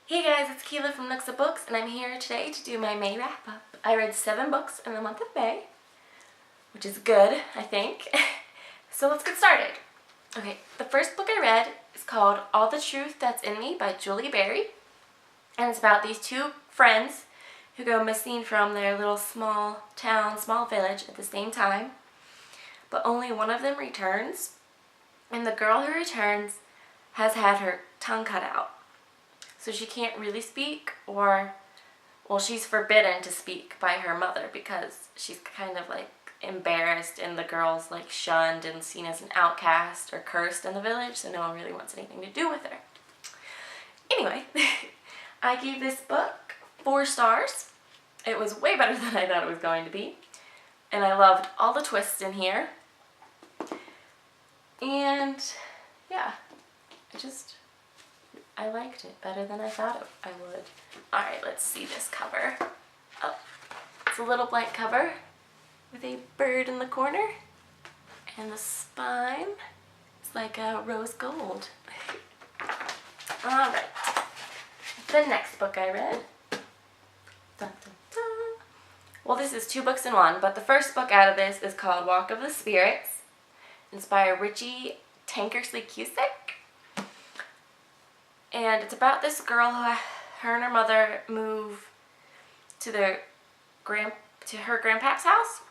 Hey guys, it's Keela from Nooks of Books, and I'm here today to do my May wrap-up. I read 7 books in the month of May, which is good, I think. So let's get started. Okay, the first book I read is called All the Truth That's in Me by Julie Berry, and it's about these two friends who go missing from their little small town, small village at the same time, but only one of them returns, and the girl who returns has had her tongue cut out. So she can't really speak, or, well, she's forbidden to speak by her mother because she's kind of like embarrassed, and the girl's like shunned and seen as an outcast or cursed in the village, so no one really wants anything to do with her. Anyway, I gave this book 4 stars. It was way better than I thought it was going to be, and I loved all the twists in here. And yeah, I liked it better than I thought I would. Alright, let's see this cover. Oh, it's a little blank cover with a bird in the corner, and the spine is like a rose gold. Alright, the next book I read. Dun, dun, dun. Well, this is 2 books in one, but the first book out of this is called Walk of the Spirits. It's by Richie Tankersley-Cusick. And it's about this girl who, her and her mother move to her grandpa's house.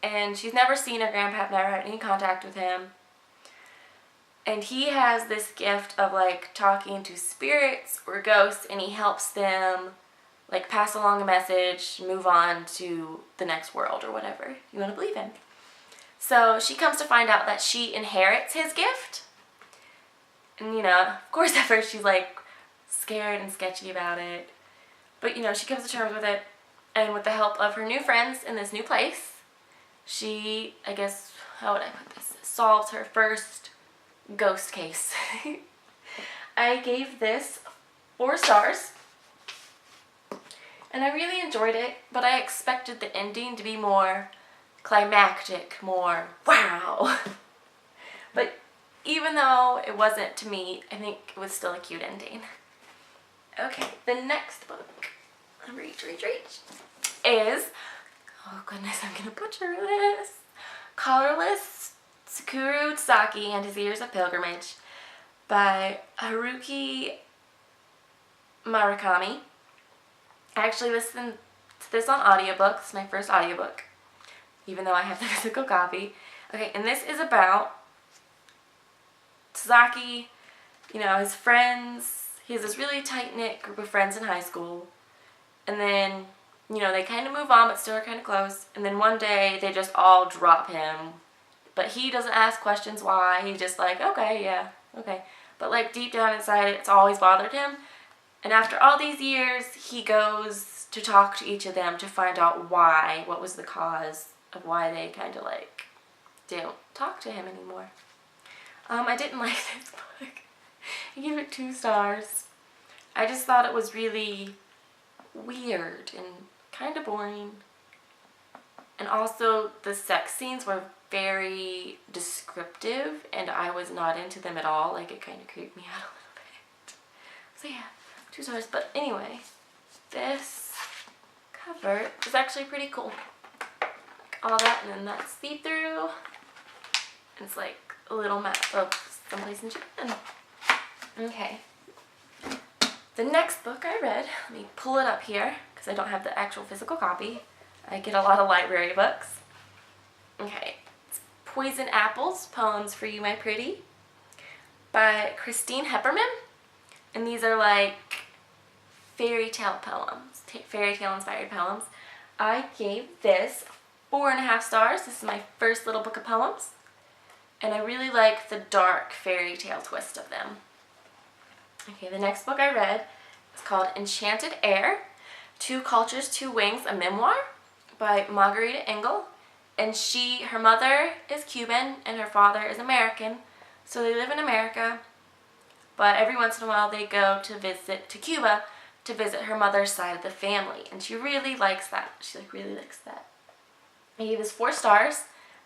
And she's never seen her grandpa, never had any contact with him. And he has this gift of like talking to spirits or ghosts, and he helps them like pass along a message, move on to the next world or whatever you want to believe in. So she comes to find out that she inherits his gift. And, you know, of course at first she's like scared and sketchy about it. But, you know, she comes to terms with it. And with the help of her new friends in this new place, she, I guess, how would I put this, solves her first ghost case. I gave this 4 stars. And I really enjoyed it, but I expected the ending to be more climactic, more wow. But even though it wasn't to me, I think it was still a cute ending. Okay, the next book, reach, is, oh goodness, I'm gonna butcher this, Colorless Tsukuru Saki and His Years of Pilgrimage by Haruki Murakami. I actually listened to this on audiobook. It's my first audiobook, even though I have the physical copy. Okay, and this is about Saki, you know, his friends. He has this really tight-knit group of friends in high school. And then, you know, they kind of move on, but still are kind of close. And then one day, they just all drop him. But he doesn't ask questions why. He's just like, okay, yeah, okay. But like deep down inside, it's always bothered him. And after all these years, he goes to talk to each of them to find out why, what was the cause of why they kind of like don't talk to him anymore. I didn't like this book. I gave it 2 stars. I just thought it was really weird and kind of boring. And also the sex scenes were very descriptive, and I was not into them at all. Like, it kind of creeped me out a little bit. So yeah, 2 stars. But anyway, this cover is actually pretty cool. Like all that, and then that's see-through. It's like a little map of someplace in Japan. Okay. The next book I read, let me pull it up here because I don't have the actual physical copy. I get a lot of library books. Okay. It's Poison Apples, Poems for You, My Pretty by Christine Hepperman. And these are like fairy tale poems, fairy tale inspired poems. I gave this 4.5 stars. This is my first little book of poems. And I really like the dark fairy tale twist of them. Okay, the next book I read is called Enchanted Air, 2 Cultures, 2 Wings, a Memoir by Margarita Engel. And her mother is Cuban and her father is American. So they live in America, but every once in a while they go to Cuba to visit her mother's side of the family. And she really likes that. She really likes that. I gave this 4 stars.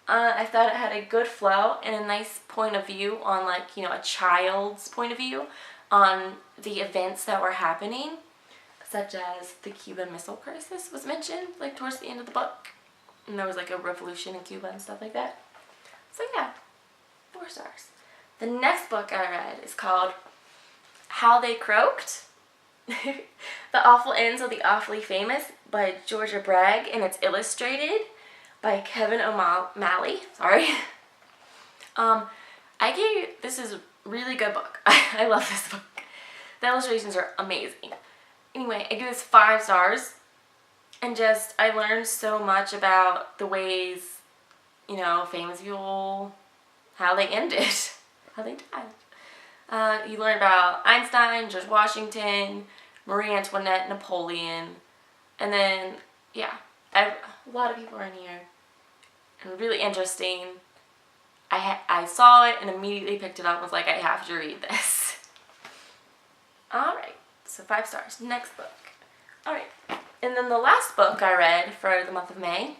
I thought it had a good flow and a nice point of view on, like, you know, a child's point of view on the events that were happening, such as the Cuban Missile Crisis was mentioned, like towards the end of the book. And there was like a revolution in Cuba and stuff like that. So yeah, 4 stars. The next book I read is called How They Croaked. The Awful Ends of the Awfully Famous by Georgia Bragg, and it's illustrated by Kevin O'Malley. Sorry. This is a really good book. I love this book. The illustrations are amazing. Anyway, I give this 5 stars, and just, I learned so much about the ways, you know, famous people, how they ended, how they died. You learn about Einstein, George Washington, Marie Antoinette, Napoleon, and then, yeah, a lot of people are in here, and really interesting. I saw it and immediately picked it up and was like, I have to read this. Alright, so 5 stars. Next book. Alright, and then the last book I read for the month of May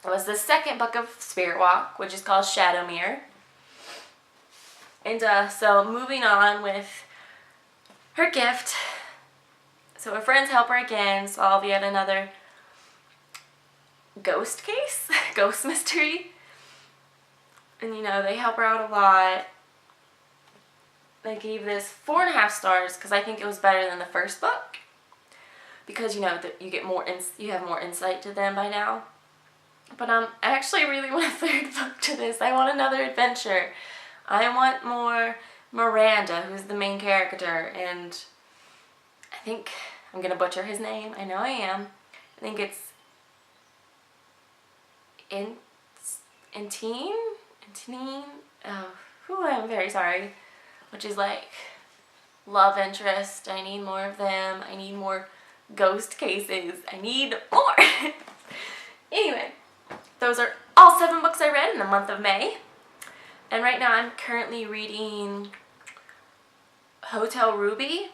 was the second book of Spirit Walk, which is called Shadowmere. And so moving on with her gift. So her friends help her again solve yet another ghost case, ghost mystery. And you know, they help her out a lot. I gave this 4.5 stars because I think it was better than the first book. Because you know that you get more, you have more insight to them by now. But I actually really want a 3rd book to this. I want another adventure. I want more Miranda, who's the main character, and I think I'm gonna butcher his name. I know I am. I think it's Antine. Oh, I'm very sorry. Which is like love interest. I need more of them. I need more ghost cases. I need more. Anyway, those are all 7 books I read in the month of May. And right now I'm currently reading Hotel Ruby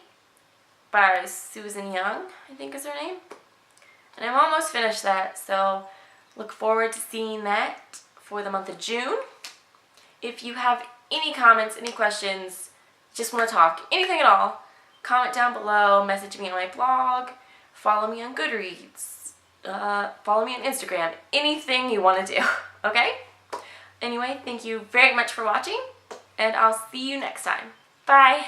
by Susan Young, I think is her name. And I'm almost finished that, so look forward to seeing that for the month of June. If you have any comments, any questions, just want to talk, anything at all, comment down below, message me on my blog, follow me on Goodreads, follow me on Instagram, anything you want to do, okay? Anyway, thank you very much for watching, and I'll see you next time. Bye!